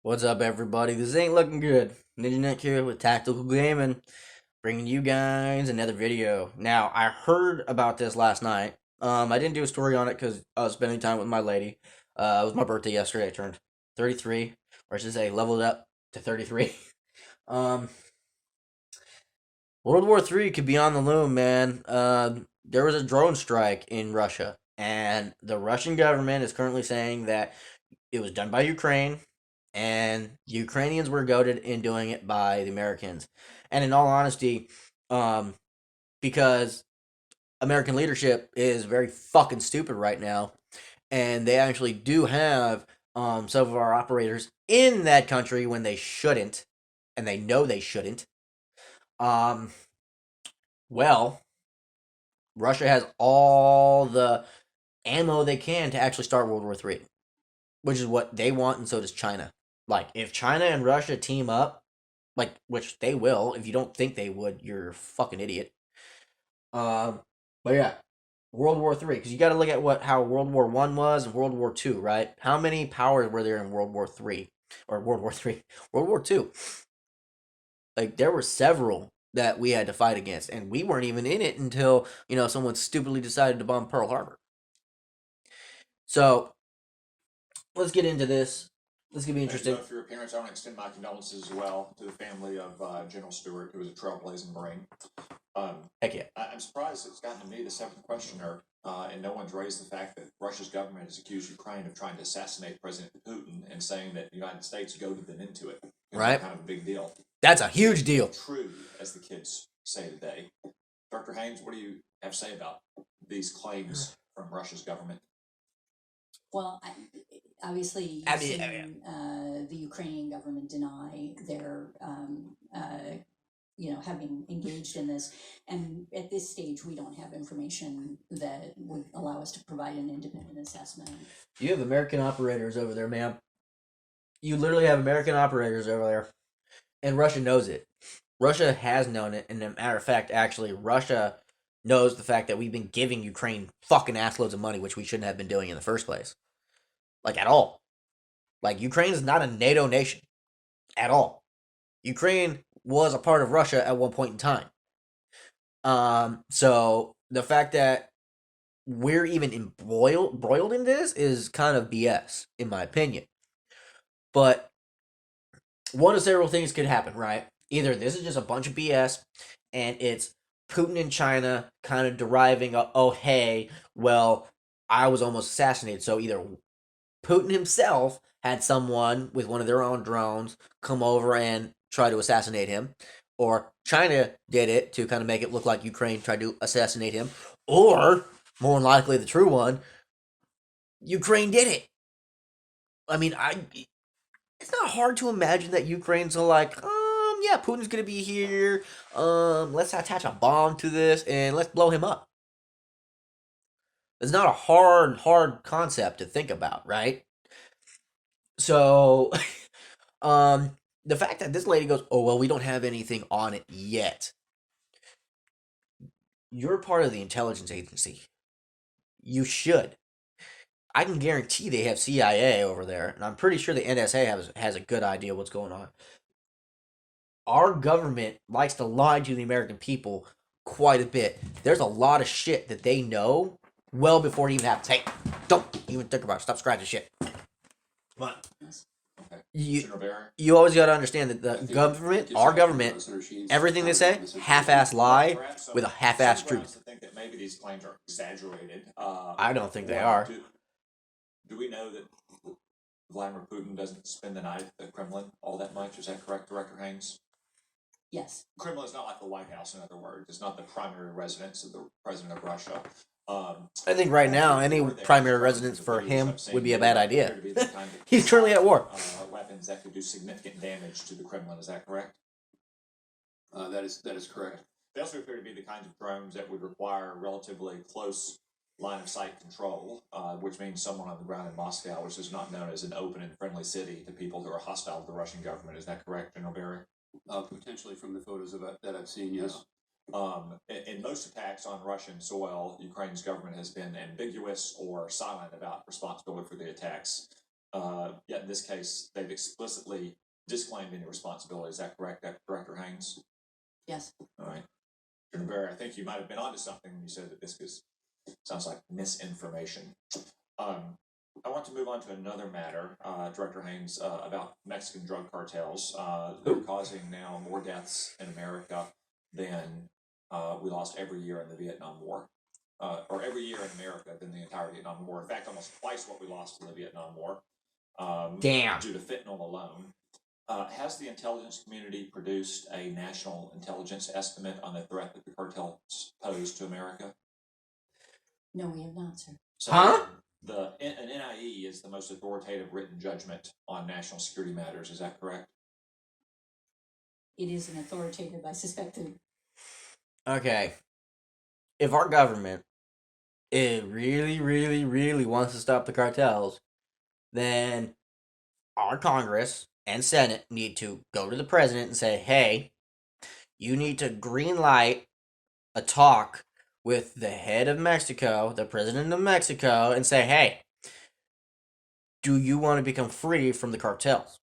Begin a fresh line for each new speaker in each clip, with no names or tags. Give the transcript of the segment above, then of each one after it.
What's up, everybody? This ain't looking good. Ninja Nick here with Tactical Gaming, bringing you guys another video. Now, I heard about this last night. I didn't do a story on it because I was spending time with my lady. It was my birthday yesterday. I turned 33, or I should say, leveled up to 33. Um, World War III could be on the loom, man. There was a drone strike in Russia, and the Russian government is currently saying that it was done by Ukraine, and Ukrainians were goaded in doing it by the Americans. And in all honesty, um, because American leadership is very fucking stupid right now, and they actually do have some of our operators in that country when they shouldn't, and they know they shouldn't. Um, well, Russia has all the ammo they can to actually start World War III, which is what they want, and so does China. Like, if China and Russia team up, like, which they will, if you don't think they would, you're a fucking idiot. Um, but yeah, World War III, because you got to look at how World War One was and World War Two, right? How many powers were there in World War Three or World War Three, World War Two? Like, there were several that we had to fight against, and we weren't even in it until someone stupidly decided to bomb Pearl Harbor. So let's get into this. This could be interesting.
Thank you both for your appearance. I want to extend my condolences as well to the family of General Stewart, who was a trailblazing Marine.
Heck yeah.
I'm surprised it's gotten to me, the seventh questioner, and no one's raised the fact that Russia's government has accused Ukraine of trying to assassinate President Putin and saying that the United States goaded them into it.
Right.
Kind of a big deal.
That's a huge deal.
True, as the kids say today. Dr. Haynes, what do you have to say about these claims from Russia's government?
Well, obviously, you've seen the Ukrainian government deny their, having engaged in this. And at this stage, we don't have information that would allow us to provide an independent assessment.
You have American operators over there, ma'am. You literally have American operators over there. And Russia knows it. Russia has known it. And as a matter of fact, actually, Russia knows the fact that we've been giving Ukraine fucking assloads of money, which we shouldn't have been doing in the first place. Like, at all. Like, Ukraine is not a NATO nation. At all. Ukraine was a part of Russia at one point in time. So the fact that we're even embroiled in this is kind of BS, in my opinion. But one of several things could happen, right? Either this is just a bunch of BS, and it's Putin and China kind of deriving, oh, hey, well, I was almost assassinated. So either Putin himself had someone with one of their own drones come over and try to assassinate him, or China did it to kind of make it look like Ukraine tried to assassinate him, or, more than likely the true one, Ukraine did it. I mean, it's not hard to imagine that Ukraine's like, yeah, Putin's gonna be here. Let's attach a bomb to this and let's blow him up. It's not a hard concept to think about, right? So, the fact that this lady goes, oh well, we don't have anything on it yet. You're part of the intelligence agency. You should. I can guarantee they have CIA over there, and I'm pretty sure the NSA has a good idea what's going on. Our government likes to lie to the American people quite a bit. There's a lot of shit that they know well before it even happens. Hey, don't even think about it. Stop scratching shit. Come on. You always got to understand that the government, our government, everything they say, half-ass lie with a half-ass truth.
I think that maybe these claims are exaggerated.
I don't think they are.
Do we know that Vladimir Putin doesn't spend the night at the Kremlin all that much? Is that correct, Director Haynes?
Yes.
Kremlin is not like the White House, in other words. It's not the primary residence of the president of Russia.
I think right now, any primary residence for him would be a bad idea. He's currently at war.
Weapons that could do significant damage to the Kremlin. Is that correct?
That is correct.
They also appear to be the kinds of drones that would require relatively close line of sight control, which means someone on the ground in Moscow, which is not known as an open and friendly city to people who are hostile to the Russian government. Is that correct, General Barry?
Potentially from the photos that I've seen, yes.
In most attacks on Russian soil, Ukraine's government has been ambiguous or silent about responsibility for the attacks. Yet in this case, they've explicitly disclaimed any responsibility. Is that correct, Director Haynes?
Yes.
All right. General Barry, I think you might have been onto something when you said that sounds like misinformation. I want to move on to another matter, Director Haynes, about Mexican drug cartels. They're causing now more deaths in America than we lost every year in the Vietnam War, or every year in America than the entire Vietnam War. In fact, almost twice what we lost in the Vietnam War.
Damn.
Due to fentanyl alone. Has the intelligence community produced a national intelligence estimate on the threat that the cartels pose to America?
No, we have not, sir.
So
Huh?
An NIE is the most authoritative written judgment on national security matters. Is that correct?
It is an authoritative, I suspect.
Okay. If our government it really, really, really wants to stop the cartels, then our Congress and Senate need to go to the president and say, hey, you need to green light a talk with the head of Mexico, the president of Mexico, and say, hey, do you want to become free from the cartels?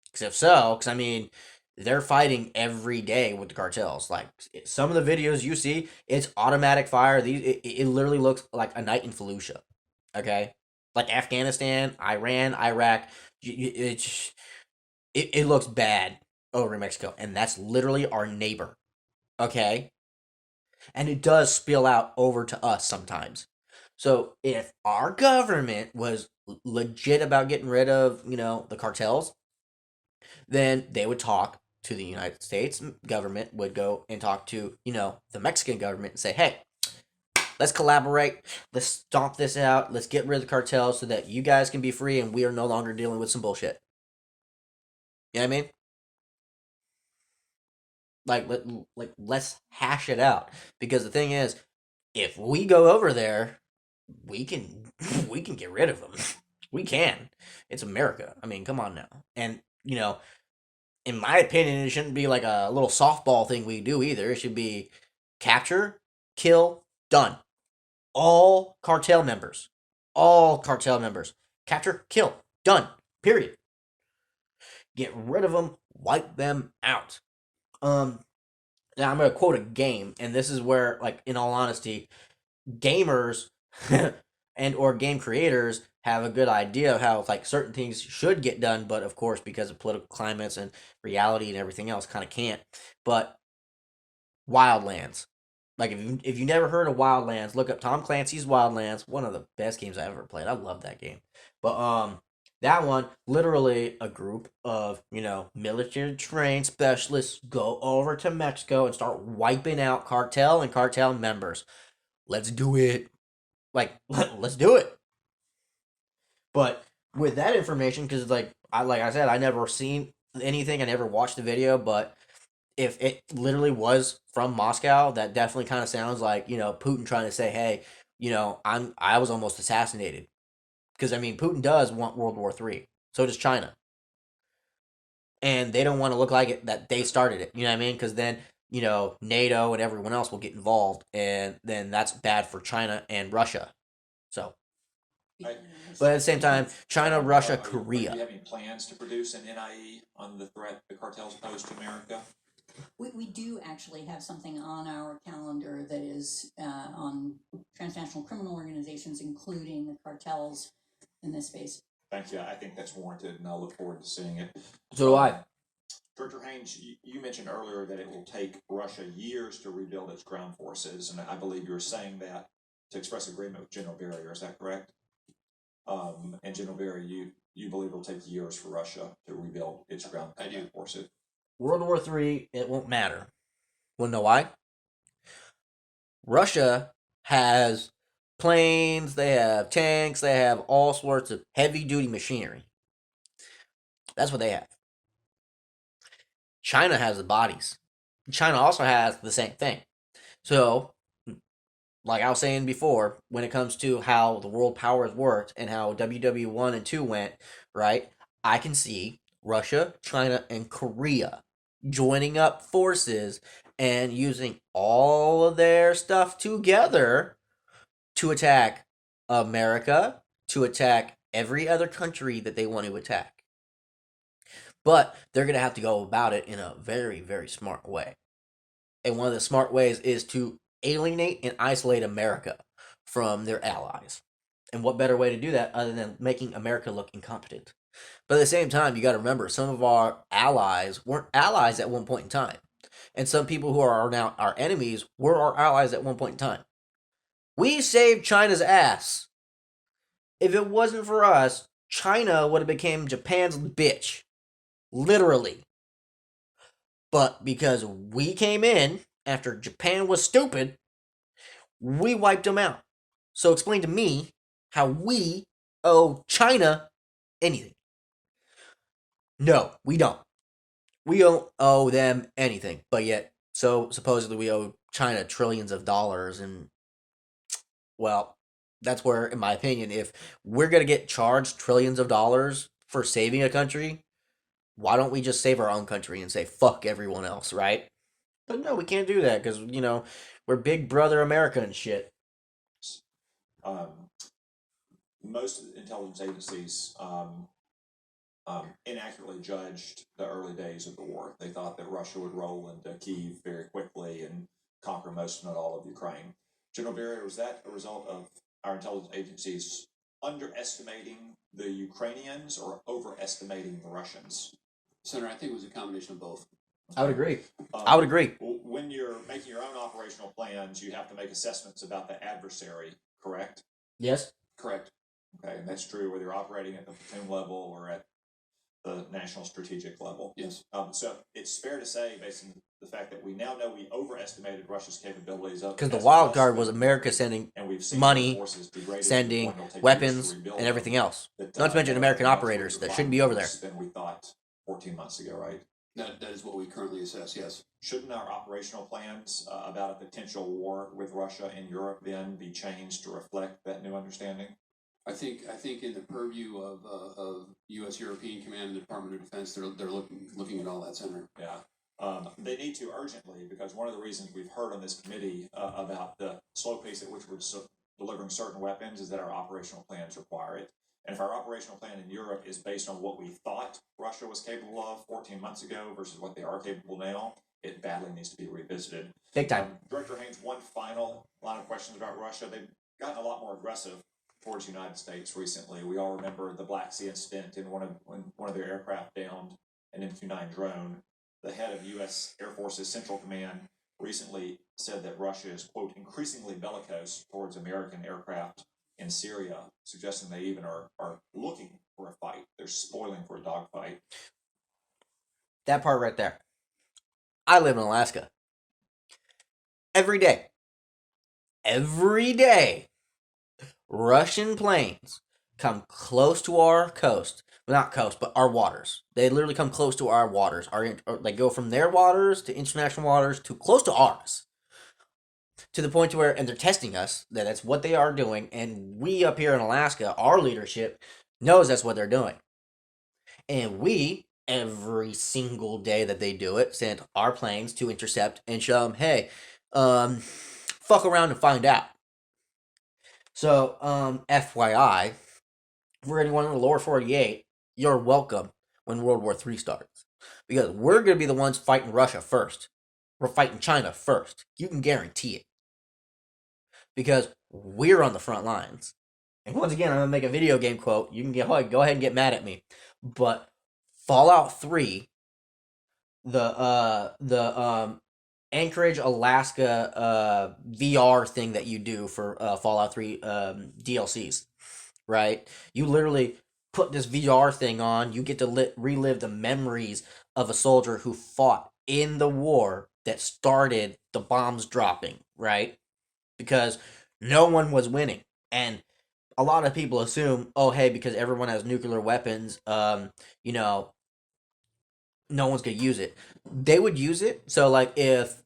Because if so, because I mean, they're fighting every day with the cartels. Like some of the videos you see, it's automatic fire. It literally looks like a night in Fallujah. Okay, like Afghanistan, Iran, Iraq. It looks bad over in Mexico, and that's literally our neighbor. Okay, and it does spill out over to us sometimes. So if our government was legit about getting rid of, the cartels, then they would talk to the United States government, would go and talk to, the Mexican government and say, hey, let's collaborate, let's stomp this out, let's get rid of the cartels so that you guys can be free and we are no longer dealing with some bullshit. You know what I mean? Let's hash it out. Because the thing is, if we go over there, we can we can get rid of them. We can. It's America. I mean, come on now. And in my opinion, it shouldn't be like a little softball thing we do either. It should be capture, kill, done. All cartel members. All cartel members. Capture, kill, done. Period. Get rid of them, wipe them out. Now I'm gonna quote a game, and this is where, like, in all honesty, gamers and or game creators have a good idea of how like certain things should get done, but of course because of political climates and reality and everything else kind of can't. But Wildlands, like if you never heard of Wildlands, look up Tom Clancy's Wildlands, one of the best games I ever played. I love that game. But that one, literally a group of, military trained specialists go over to Mexico and start wiping out cartel and cartel members. Let's do it. Like, let's do it. But with that information, because like I said, I never seen anything. I never watched the video. But if it literally was from Moscow, that definitely kind of sounds like Putin trying to say, hey, I was almost assassinated. Because I mean, Putin does want World War III. So does China. And they don't want to look like it that they started it. You know what I mean? Because then NATO and everyone else will get involved, and then that's bad for China and Russia. So,
Right.
but at the same time, China, Russia,
Do you
Korea.
have any plans to produce an NIE on the threat the cartels pose to America?
We do actually have something on our calendar that is on transnational criminal organizations, including the cartels in this space.
Thank you. I think that's warranted, and I'll look forward to seeing it.
So do I.
Director Haynes, you mentioned earlier that it will take Russia years to rebuild its ground forces, and I believe you were saying that to express agreement with General Berry. Is that correct? And General Berry, you believe it'll take years for Russia to rebuild its ground forces?
World War III, it won't matter. Wanna know why? Russia has planes, they have tanks, they have all sorts of heavy duty machinery. That's what they have. China has the bodies. China also has the same thing. So, like I was saying before, when it comes to how the world powers worked and how WW1 and 2 went, right? I can see Russia, China, and Korea joining up forces and using all of their stuff together to attack America, to attack every other country that they want to attack. But they're going to have to go about it in a very, very smart way. And one of the smart ways is to alienate and isolate America from their allies. And what better way to do that other than making America look incompetent? But at the same time, you got to remember some of our allies weren't allies at one point in time. And some people who are now our enemies were our allies at one point in time. We saved China's ass. If it wasn't for us, China would have become Japan's bitch. Literally. But because we came in after Japan was stupid, we wiped them out. So explain to me how we owe China anything. No, we don't. We don't owe them anything. But yet, so supposedly we owe China trillions of dollars. And, well, that's where, in my opinion, if we're going to get charged trillions of dollars for saving a country, why don't we just save our own country and say, fuck everyone else, right? But no, we can't do that because, we're big brother America and shit.
Most intelligence agencies inaccurately judged the early days of the war. They thought that Russia would roll into Kyiv very quickly and conquer most, if not all, of Ukraine. General Barrier, was that a result of our intelligence agencies underestimating the Ukrainians or overestimating the Russians?
Senator, I think it was a combination of both.
I would agree. I would agree.
When you're making your own operational plans, you have to make assessments about the adversary, correct?
Yes?
Correct.
Okay, and that's true whether you're operating at the platoon level or at the national strategic level.
Yes.
So it's fair to say, based on the fact that we now know we overestimated Russia's capabilities.
Because the wild card was America sending
and we've seen
money,
forces degraded
sending
to the point it'll take
weapons,
years to rebuild
and everything
them,
else.
that,
Not to mention
that
American
are much
operators
more
that shouldn't be over there.
than we thought 14 months ago, right?
That is what we currently assess, yes.
Shouldn't our operational plans about a potential war with Russia in Europe then be changed to reflect that new understanding?
I think in the purview of U.S. European Command and the Department of Defense, they're looking at all that, Senator.
Yeah. They need to urgently, because one of the reasons we've heard on this committee about the slow pace at which we're delivering certain weapons is that our operational plans require it. And if our operational plan in Europe is based on what we thought Russia was capable of 14 months ago versus what they are capable now, it badly needs to be revisited.
Big time.
Director Haynes, one final line of questions about Russia. They've gotten a lot more aggressive towards the United States recently. We all remember the Black Sea incident in when one of their aircraft downed an MQ-9 drone. The head of U.S. Air Force's Central Command recently said that Russia is, quote, increasingly bellicose towards American aircraft in Syria, suggesting they even are looking for a fight. They're spoiling for a dogfight.
That part right there. I live in Alaska. Every day, Russian planes come close to our coast. Well, not coast, but our waters. They literally come close to our waters. They go from their waters to international waters to close to ours. To the point to where, and they're testing us, that's what they are doing, and we up here in Alaska, our leadership knows that's what they're doing. And we, every single day that they do it, send our planes to intercept and show them, hey, fuck around and find out. So, FYI, for anyone in the lower 48, you're welcome when World War III starts. Because we're going to be the ones fighting Russia first. We're fighting China first. You can guarantee it. Because we're on the front lines. And once again, I'm going to make a video game quote. You can go ahead and get mad at me. But Fallout 3, the Anchorage, Alaska VR thing that you do for Fallout 3 DLCs, right? You literally put this VR thing on. You get to relive the memories of a soldier who fought in the war that started the bombs dropping, right? Because no one was winning. And a lot of people assume, oh, hey, because everyone has nuclear weapons, no one's going to use it. They would use it. So, like, if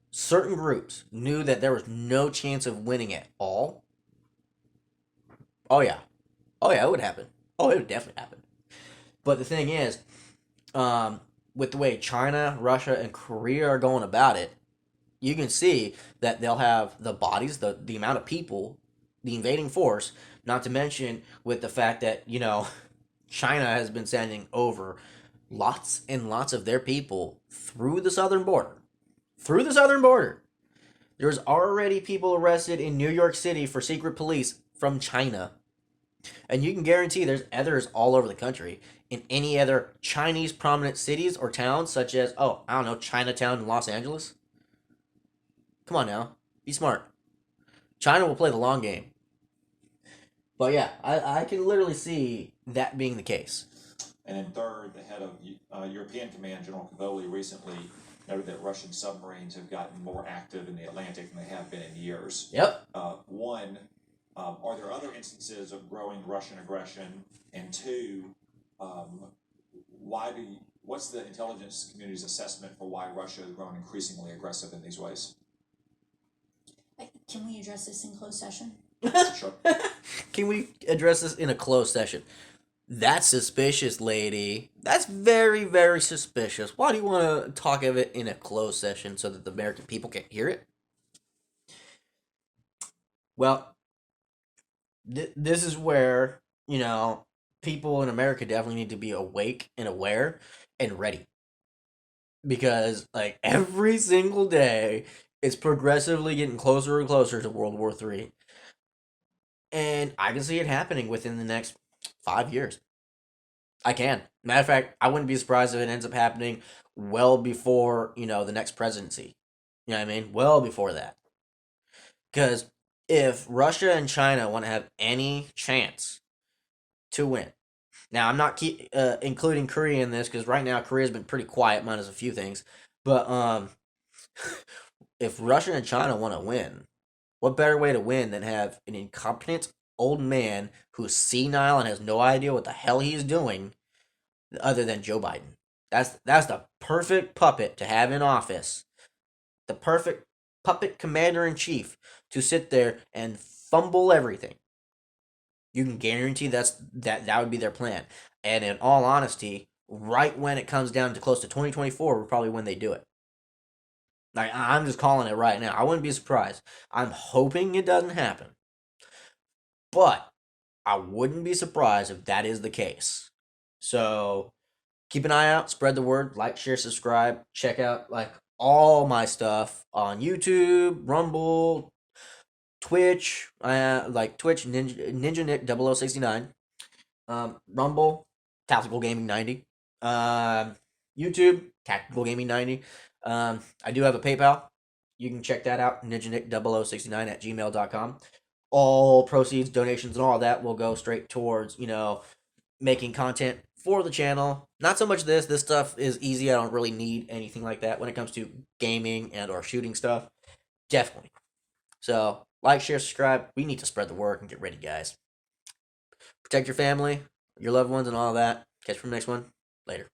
certain groups knew that there was no chance of winning at all, oh, yeah, it would happen. Oh, it would definitely happen. But the thing is, with the way China, Russia, and Korea are going about it, you can see that they'll have the bodies, the amount of people, the invading force, Not to mention with the fact that, China has been sending over lots and lots of their people through the southern border. Through the southern border. There's already people arrested in New York City for secret police from China. And you can guarantee there's others all over the country in any other Chinese prominent cities or towns, such as, Chinatown in Los Angeles. Come on now. Be smart. China will play the long game. But yeah, I can literally see that being the case.
And then third, the head of European Command, General Cavoli, recently noted that Russian submarines have gotten more active in the Atlantic than they have been in years.
Yep.
One, are there other instances of growing Russian aggression? And two, what's the intelligence community's assessment for why Russia has grown increasingly aggressive in these ways?
Can we address this in closed session?
Sure.
Can we address this in a closed session? That's suspicious, lady. That's very, very suspicious. Why do you want to talk of it in a closed session so that the American people can hear it? Well, this is where, people in America definitely need to be awake and aware and ready. Because, every single day, it's progressively getting closer and closer to World War III. And I can see it happening within the next 5 years. I can. Matter of fact, I wouldn't be surprised if it ends up happening well before, the next presidency. You know what I mean? Well before that. Because if Russia and China want to have any chance to win, now I'm not including Korea in this because right now Korea's been pretty quiet, minus a few things. But if Russia and China want to win, what better way to win than have an incompetent old man who's senile and has no idea what the hell he's doing other than Joe Biden? That's the perfect puppet to have in office. The perfect puppet commander-in-chief to sit there and fumble everything. You can guarantee that would be their plan. And in all honesty, right when it comes down to close to 2024 will probably when they do it. I'm just calling it right now. I wouldn't be surprised. I'm hoping it doesn't happen. But I wouldn't be surprised if that is the case. So keep an eye out, spread the word, like, share, subscribe, check out all my stuff on YouTube, Rumble, Twitch, Twitch, Ninja Nick 0069, Rumble, Tactical Gaming 90, YouTube, Tactical Gaming 90. I do have a PayPal. You can check that out, ninjanick0069 at gmail.com. All proceeds, donations, and all that will go straight towards, making content for the channel. Not so much this. This stuff is easy. I don't really need anything like that when it comes to gaming and or shooting stuff. Definitely. So, like, share, subscribe. We need to spread the word and get ready, guys. Protect your family, your loved ones, and all that. Catch you from the next one. Later.